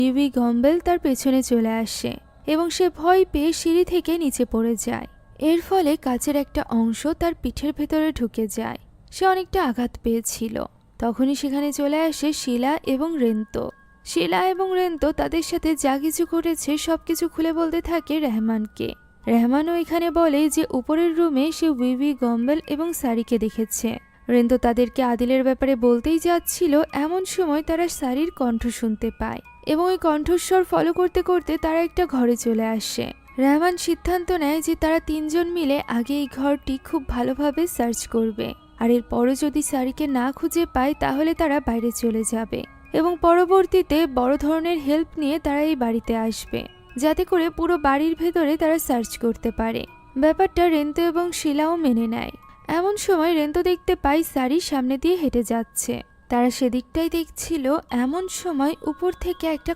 UV গম্বেল তার পেছনে চলে আসে এবং সে ভয় পেয়ে সিঁড়ি থেকে নিচে পড়ে যায়। এর ফলে কাচের একটা অংশ তার পিঠের ভেতরে ঢুকে যায়। সে অনেকটা আঘাত পেয়েছিল। তখনই সেখানে চলে আসে শিলা এবং রেন্তো। শিলা এবং রেন্তো তাদের সাথে যা কিছু ঘটেছে সবকিছু খুলে বলতে থাকে রেহমানকে। রেহমানও এখানে বলে যে উপরের রুমে সে ইউভি গম্বেল এবং সারিকে দেখেছে। রেন্তো তাদেরকে আদিলের ব্যাপারে বলতেই যাচ্ছিল, এমন সময় তারা সারির কণ্ঠ শুনতে পায় এবং ওই কণ্ঠস্বর ফলো করতে করতে তারা একটা ঘরে চলে আসে। রেহমান সিদ্ধান্ত নেয় যে তারা তিনজন মিলে আগে এই ঘরটি খুব ভালোভাবে সার্চ করবে, আর এরপরও যদি সারিকে না খুঁজে পায় তাহলে তারা বাইরে চলে যাবে এবং পরবর্তীতে বড় ধরনের হেল্প নিয়ে তারা এই বাড়িতে আসবে, যাতে করে পুরো বাড়ির ভেতরে তারা সার্চ করতে পারে। ব্যাপারটা রেন্তো এবং শিলাও মেনে নেয়। এমন সময় রেন্তো দেখতে পায় সারি সামনে দিয়ে হেঁটে যাচ্ছে। তারা সেদিকটাই দেখছিল। এমন সময় উপর থেকে একটা